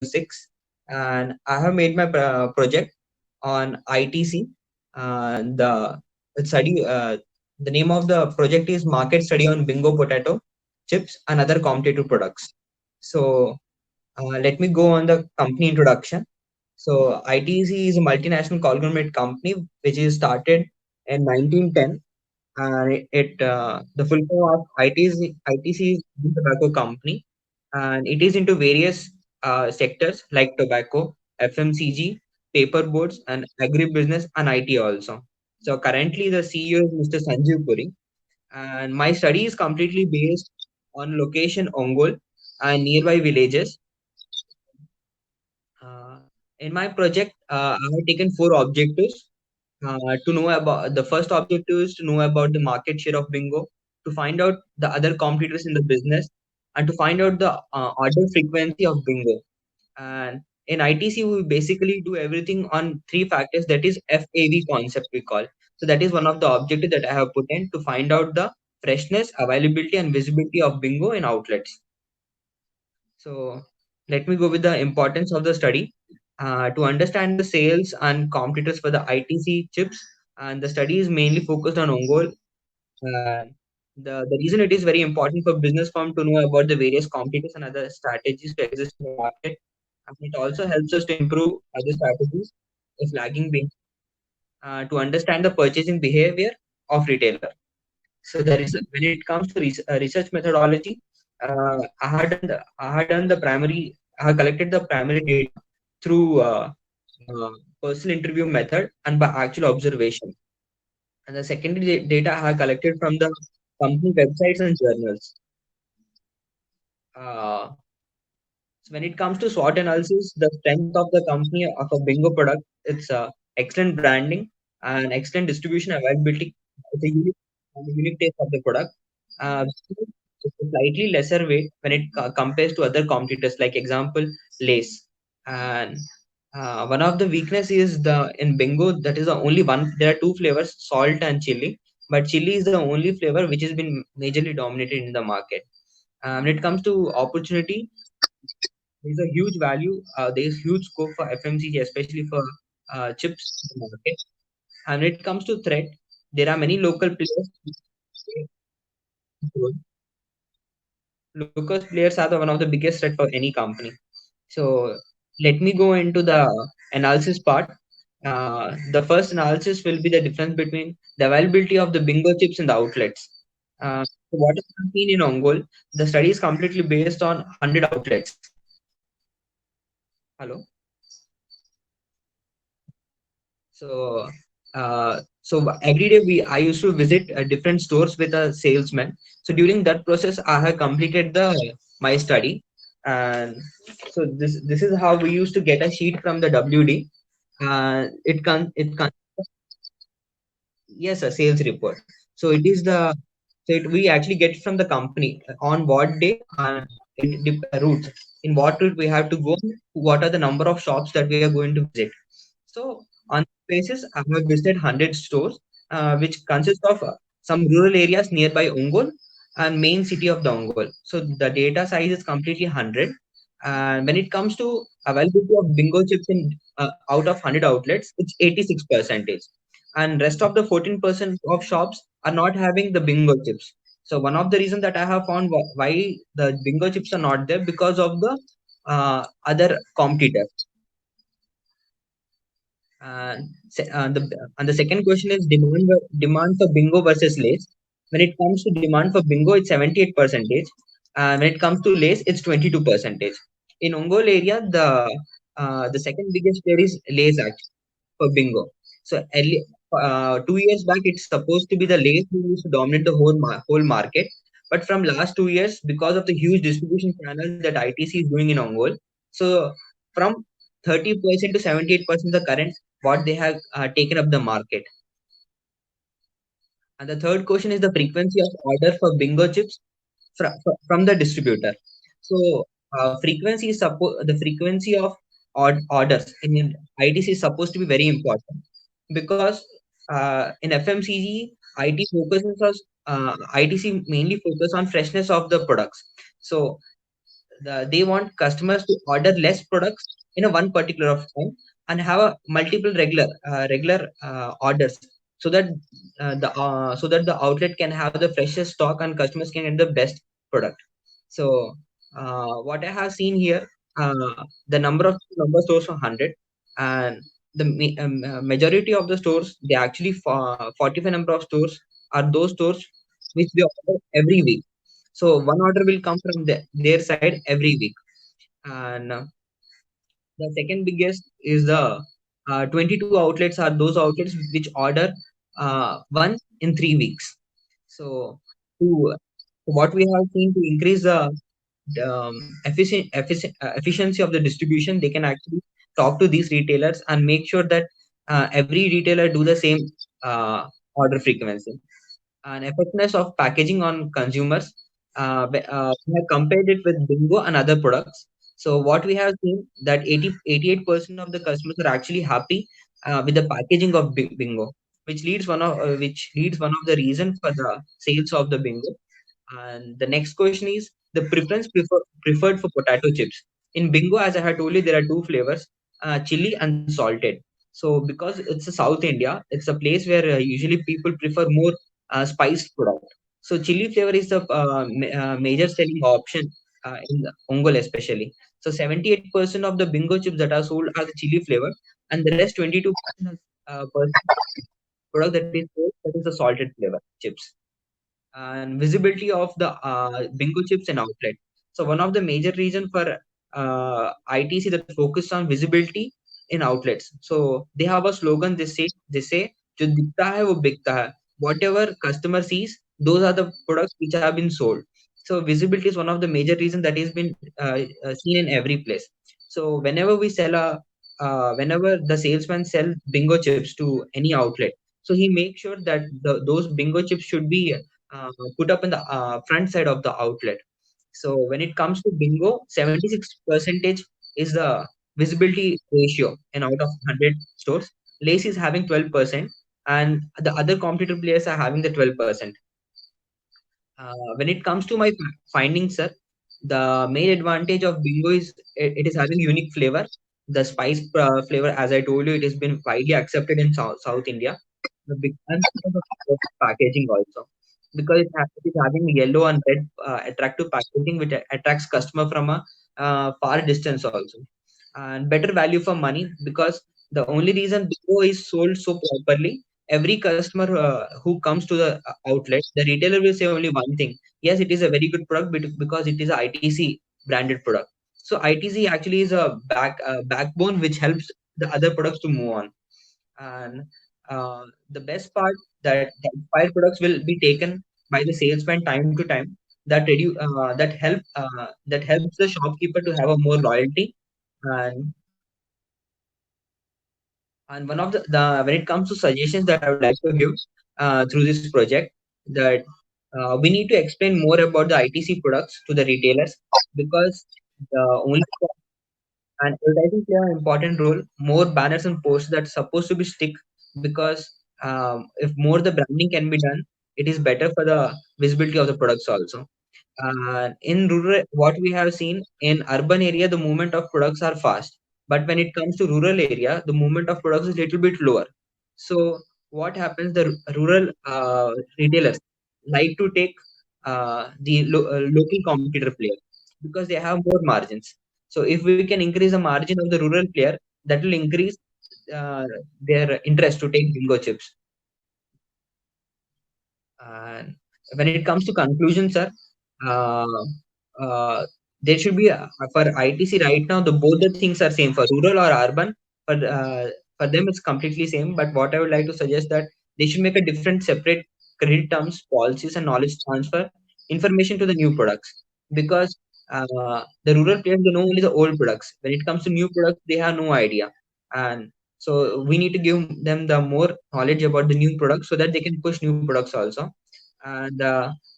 06, and I have made my project on ITC. The study, the name of the project is Market Study on Bingo Potato Chips and Other Competitive Products. So let me go on the company introduction. So ITC is a multinational conglomerate company which is started in 1910, and the full form of ITC is the tobacco company, and it is into various sectors like tobacco, FMCG, paperboards, and agribusiness and IT also. So currently the CEO is Mr. Sanjeev Puri, and my study is completely based on location Ongole and nearby villages. Uh, in my project, I have taken four objectives. To know about the first objective is to know about the market share of bingo, to find out the other competitors in the business, and to find out the order frequency of bingo. And in ITC, we basically do everything on three factors. That is FAV concept we call. So that is one of the objectives that I have put in to find out the freshness, availability, and visibility of bingo in outlets. So let me go with the importance of the study. To understand the sales and competitors for the ITC chips, and the study is mainly focused on Ongole. And the reason it is very important for business firm to know about the various competitors and other strategies to exist in the market, and it also helps us to improve other strategies if lagging being to understand the purchasing behavior of retailer. So there is when it comes to research methodology, I had collected the primary data through personal interview method and by actual observation. And the secondary data I have collected from the company websites and journals. Uh, so when it comes to SWOT analysis, the strength of the company of a bingo product, it's excellent branding and excellent distribution availability. It's a unique taste of the product. It's a slightly lesser weight when it compares to other competitors, like example, Lace. And one of the weakness is the in bingo that is the only one. There are two flavors, salt and chili, but chili is the only flavor which has been majorly dominated in the market. When it comes to opportunity, there's a huge value. There's huge scope for FMCG, especially for chips in the market. And when it comes to threat, there are many local players. Local players are the one of the biggest threat for any company. So let me go into the analysis part. The first analysis will be the difference between the availability of the bingo chips in the outlets. So what is seen in Ongole, the study is completely based on 100 outlets. Hello. So, every day I used to visit different stores with a salesman. So during that process, I have completed the my study, and so this is how we used to get a sheet from the WD. It can yes, a sales report. So it is the we actually get it from the company on what day and route in what route we have to go. What are the number of shops that we are going to visit? So on this basis, I have visited 100 stores, which consist of some rural areas nearby Ongole and main city of the Ongole. So the data size is completely 100. And when it comes to availability of bingo chips in out of 100 outlets, it's 86 percentage. And rest of the 14% of shops are not having the bingo chips. So one of the reasons that I have found why the bingo chips are not there because of the other competitors. And the second question is demand for bingo versus lace. When it comes to demand for bingo, it's 78 percentage. And when it comes to lace, it's 22 percentage. In Ongole area, the second biggest player is lace actually for bingo. So 2 years back, it's supposed to be the lace who used to dominate the whole market. But from last 2 years, because of the huge distribution channels that ITC is doing in Ongole, so from 30% to 78% the current what they have taken up the market. And the third question is the frequency of order for bingo chips from the distributor. So the frequency of orders in ITC is supposed to be very important because in FMCG ITC mainly focus on freshness of the products. So they want customers to order less products in a one particular of time and have a multiple regular orders, so that the outlet can have the freshest stock and customers can get the best product. So what I have seen here, the number stores are 100, and majority of the stores, they actually 45 number of stores are those stores which they order every week. So one order will come from their side every week. And the second biggest is the 22 outlets are those outlets which order once in 3 weeks. So to what we have seen, to increase the efficiency of the distribution, they can actually talk to these retailers and make sure that every retailer do the same uh, order frequency. And effectiveness of packaging on consumers. We have compared it with Bingo and other products. So what we have seen that 88% of the customers are actually happy with the packaging of Bingo, which leads one of the reason for the sales of the Bingo. And the next question is the preferred for potato chips. In Bingo, as I had told you, there are two flavors, chili and salted. So because it's a South India, it's a place where usually people prefer more spiced product. So chili flavor is the major selling option in the Ongol especially. So 78% of the Bingo chips that are sold are the chili flavor, and the rest 22% product that is sold, that is the salted flavor chips. And visibility of the Bingo chips and outlet. So one of the major reason for ITC that focus on visibility in outlets. So they have a slogan. They say जो दिखता है वो बिकता है. Whatever customer sees, those are the products which have been sold. So visibility is one of the major reason that has been seen in every place. So whenever the salesman sell Bingo chips to any outlet, so he makes sure that those Bingo chips should be put up in the front side of the outlet. So when it comes to Bingo, 76 percentage is the visibility ratio in out of 100 stores. Lace is having 12%, and the other competitor players are having the 12%. When it comes to my findings, sir, the main advantage of Bingo is it is having unique flavor. The spice flavor, as I told you, it has been widely accepted in South India. And because of packaging also, because it is having yellow and red attractive packaging, which attracts customer from a far distance also, and better value for money, because the only reason Bingo is sold so properly, every customer who comes to the outlet, the retailer will say only one thing: yes, it is a very good product, because it is a ITC branded product. So ITC actually is a backbone which helps the other products to move on. And the best part, that expired products will be taken by the salesman time to time. That helps the shopkeeper to have a more loyalty. And one of the when it comes to suggestions that I would like to give through this project, that we need to explain more about the ITC products to the retailers, because the only and advertising play an important role. More banners and posters that's supposed to be stick, because if more the branding can be done, it is better for the visibility of the products also. In rural, what we have seen in urban area, the movement of products are fast, but when it comes to rural area, the movement of products is little bit lower. So what happens? The rural retailers like to take local competitor player, because they have more margins. So if we can increase the margin of the rural player, that will increase uh, their interest to take Bingo chips. And when it comes to conclusion, sir, uh, uh, there should be for ITC right now, the both the things are same for rural or urban. For them, it's completely same. But what I would like to suggest that they should make a different separate credit terms, policies, and knowledge transfer information to the new products, because the rural players, they know only the old products. When it comes to new products, they have no idea. And so we need to give them the more knowledge about the new products, so that they can push new products also. And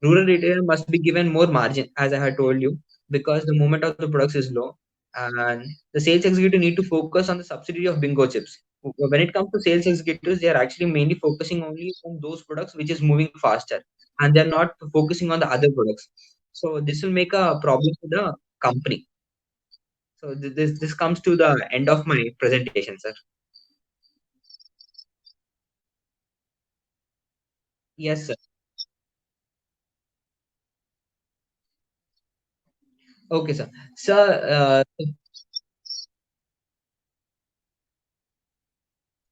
rural retailer must be given more margin, as I had told you, because the movement of the products is low. And the sales executive need to focus on the subsidiary of Bingo chips. When it comes to sales executives, they are actually mainly focusing only on those products which is moving faster, and they're not focusing on the other products. So this will make a problem for the company. So this comes to the end of my presentation, sir. Yes, sir. Okay, sir. Sir,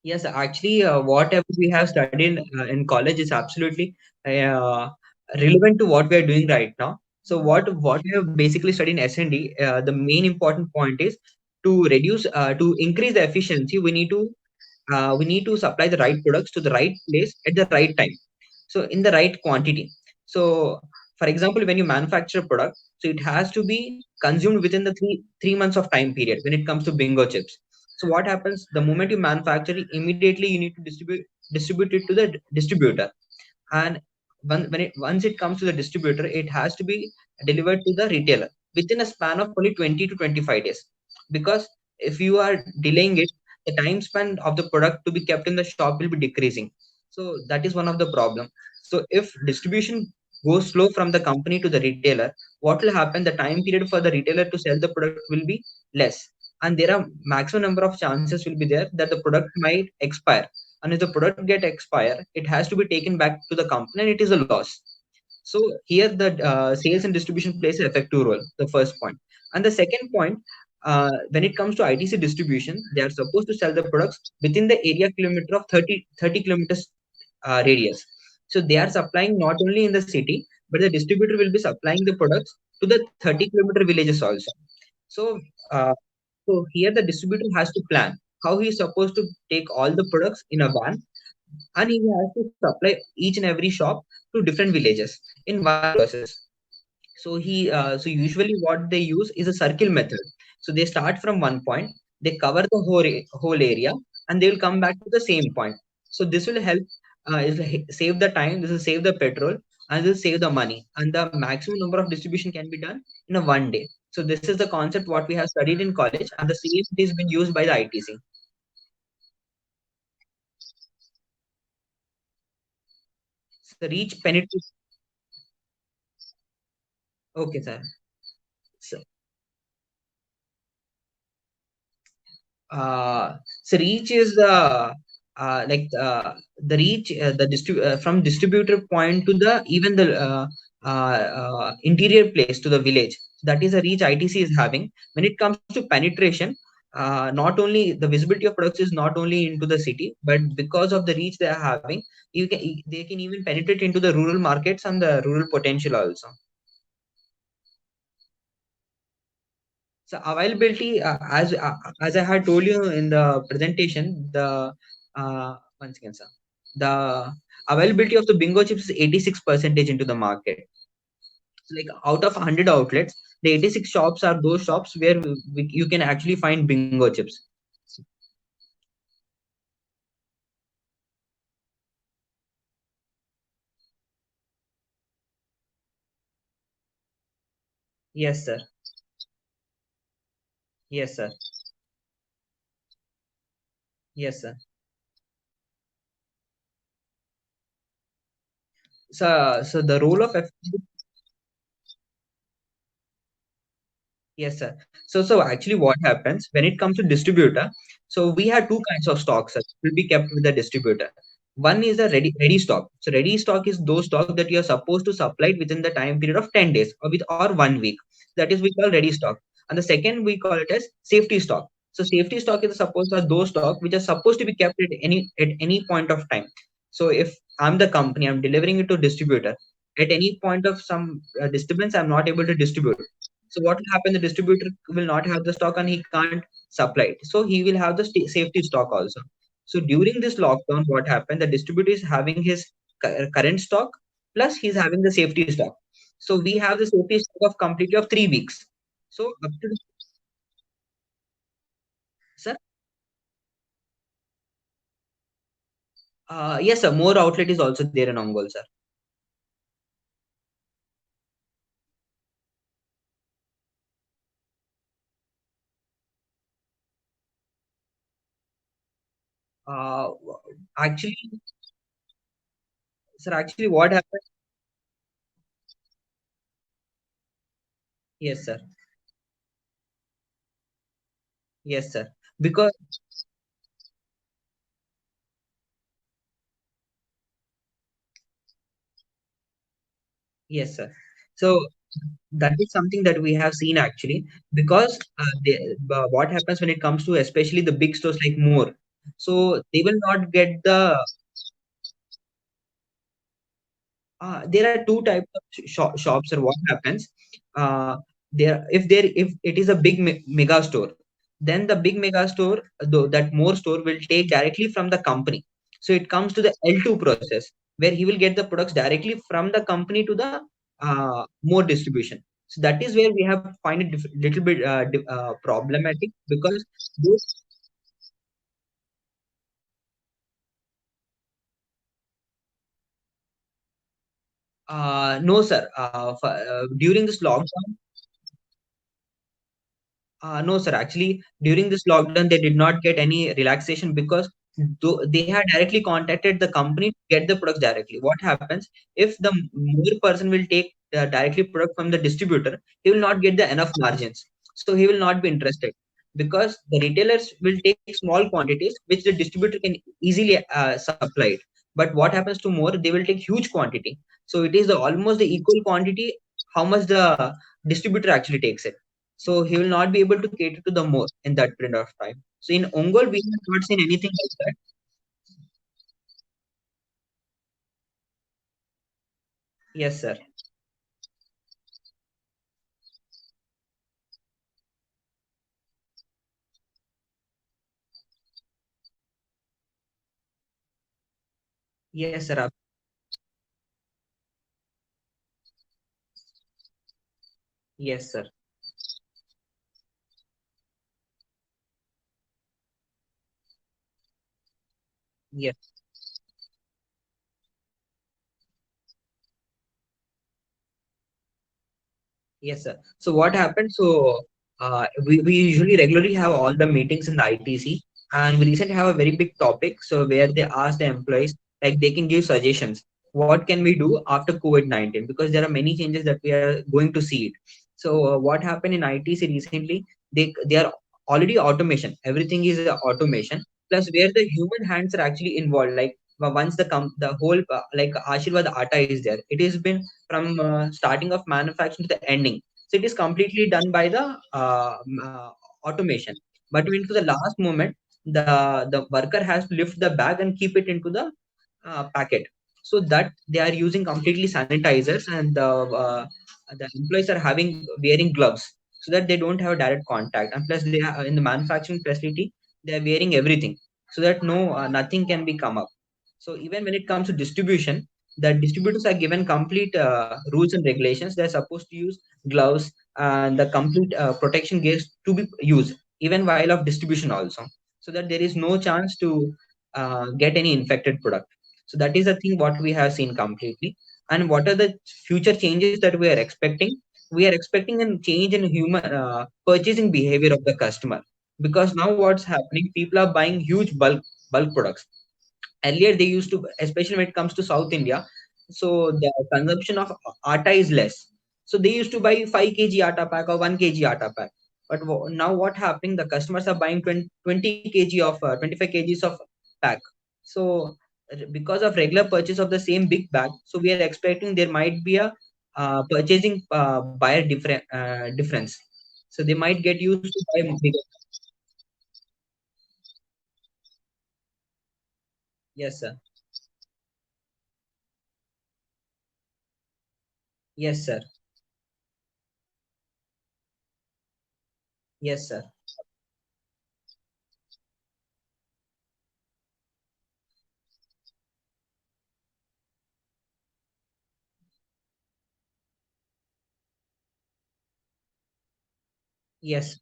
yes, actually, whatever we have studied in college is absolutely uh, relevant to what we are doing right now. So, what we have basically studied in S&D, the main important point is to increase the efficiency. We need to supply the right products to the right place at the right time, so in the right quantity. So for example, when you manufacture a product, so it has to be consumed within the three months of time period when it comes to bingo chips. So what happens, the moment you manufacture it, immediately you need to distribute it to the distributor. And once it comes to the distributor, it has to be delivered to the retailer within a span of only 20 to 25 days. Because if you are delaying it, the time span of the product to be kept in the shop will be decreasing. So that is one of the problem. So if distribution goes slow from the company to the retailer, what will happen, the time period for the retailer to sell the product will be less, and there are maximum number of chances will be there that the product might expire. And if the product get expire, it has to be taken back to the company and it is a loss. So here the sales and distribution plays an effective role, the first point. And the second point, when it comes to ITC distribution, they are supposed to sell the products within the area kilometer of 30 kilometers radius. So they are supplying not only in the city, but the distributor will be supplying the products to the 30-kilometer villages also. So uh, so here the distributor has to plan how he is supposed to take all the products in a van, and he has to supply each and every shop to different villages in one process. So usually what they use is a circle method. So they start from one point, they cover the whole area, and they will come back to the same point. So this will help, save the time, this will save the petrol, and this will save the money, and the maximum number of distribution can be done in a one day. So this is the concept what we have studied in college, and the same it is been used by the ITC. So reach penetration. Okay, sir. So, so reach is the reach, from distributor point to the even the interior place to the village. That is a reach ITC is having. When it comes to penetration, not only the visibility of products is not only into the city, but because of the reach they are having, they can even penetrate into the rural markets and the rural potential also. So availability, as I had told you in the presentation, once again, sir, the availability of the bingo chips is 86 percentage into the market. So like out of 100 outlets, the 86 shops are those shops where you can actually find bingo chips. Yes, sir. Yes, sir. Yes, sir. So the role of yes, sir. So actually, what happens when it comes to distributor? So we have two kinds of stocks that will be kept with the distributor. One is a ready stock. So ready stock is those stock that you are supposed to supply it within the time period of 10 days or 1 week. That is we call ready stock. And the second we call it as safety stock. So safety stock is supposed are those stock which are supposed to be kept at any point of time. So if I'm the company, I'm delivering it to distributor. At any point of some disturbance, I'm not able to distribute. So what will happen? The distributor will not have the stock and he can't supply it. So he will have the safety stock also. So during this lockdown, what happened? The distributor is having his current stock plus he's having the safety stock. So we have the safety stock of completely of 3 weeks. So up to sir, yes, sir. More outlet is also there in Ongol, sir. Uh, actually, sir, actually, what happened? Yes, sir. Yes, sir. Because yes, sir. So that is something that we have seen actually, because what happens when it comes to especially the big stores like More, so they will not get the there are two types of shops. Or what happens, if it is a big mega store, then the big mega store, though that More store will take directly from the company. So it comes to the L2 process, where he will get the products directly from the company to the More distribution. So that is where we have find it little bit problematic, because those, no sir, during this lockdown. No, sir. Actually, during this lockdown, they did not get any relaxation, because they had directly contacted the company to get the products directly. What happens if the more person will take directly product from the distributor, he will not get the enough margins. So he will not be interested, because the retailers will take small quantities which the distributor can easily supply it. But what happens to More? They will take huge quantity. So it is almost the equal quantity how much the distributor actually takes it, so he will not be able to cater to the more in that period of time. So in Ongol, we have not seen anything like that. Yes, sir. Yes, sir. Yes, sir. Yes. Yes, sir. So what happened? So we usually regularly have all the meetings in the ITC, and we recently have a very big topic. So where they ask the employees, like they can give suggestions. What can we do after COVID-19? Because there are many changes that we are going to see it. So what happened in ITC recently? They are already automation. Everything is automation. Plus where the human hands are actually involved. Like once the whole like Ashirwad Atta is there, it has been from starting of manufacturing to the ending. So it is completely done by the automation. But when to the last moment, the worker has to lift the bag and keep it into the packet. So that they are using completely sanitizers, and the employees are having wearing gloves, so that they don't have direct contact. And plus, they are in the manufacturing facility, they are wearing everything, so that no nothing can be come up. So even when it comes to distribution, the distributors are given complete rules and regulations. They're supposed to use gloves and the complete protection gears to be used even while of distribution also, so that there is no chance to get any infected product. So that is the thing what we have seen completely. And what are the future changes that we are expecting? We are expecting a change in human purchasing behavior of the customer, because now what's happening, people are buying huge bulk products. Earlier they used to, especially when it comes to South India, so the consumption of atta is less. So they used to buy 5 kg atta pack or 1 kg atta pack. But now what happening, the customers are buying 20 kg of 25 kgs of pack. So because of regular purchase of the same big bag, so we are expecting there might be a purchasing buyer difference. So they might get used to buy bigger. Yes, sir. Yes, sir. Yes, sir. Yes.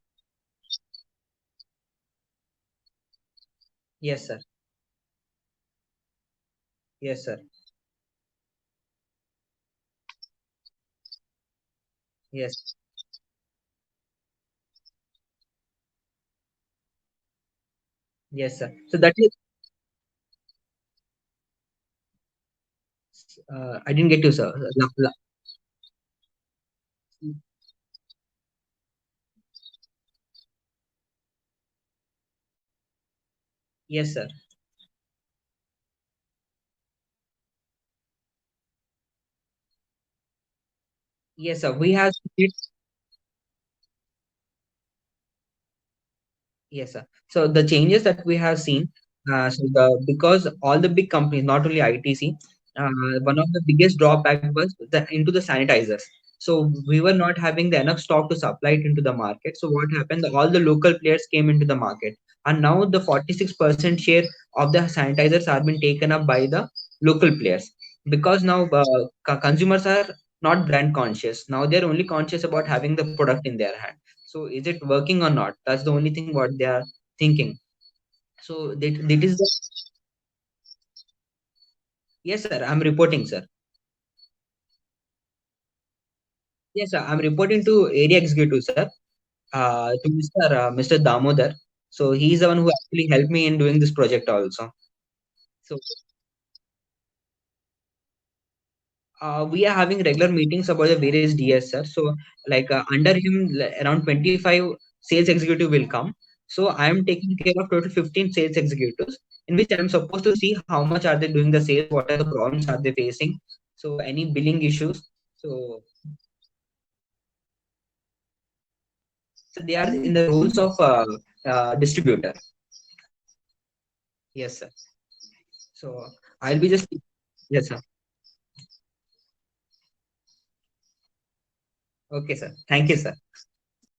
Yes, sir. Yes, sir. Yes. Yes, sir. So that is, I didn't get you, sir. Yes, sir. Yes, sir. We have it. Yes, sir. So the changes that we have seen, because all the big companies, not only ITC, one of the biggest drawback was into the sanitizers. So we were not having the enough stock to supply it into the market. So what happened? All the local players came into the market, and now the 46% share of the sanitizers are being taken up by the local players, because now consumers are not brand conscious. Now they're only conscious about having the product in their hand. So is it working or not? That's the only thing what they are thinking. So that is the. Yes, sir. I'm reporting, sir. Yes, sir. I'm reporting to area executive, sir. To Mr. Damodar. So he's the one who actually helped me in doing this project also. So we are having regular meetings about the various DS, sir. So like under him, around 25 sales executive will come. So I am taking care of total 15 sales executives, in which I'm supposed to see how much are they doing the sales, what are the problems are they facing, so any billing issues. So, so they are in the roles of distributor. Yes, sir. So I'll be just. Yes, sir. Okay, sir. Thank you, sir.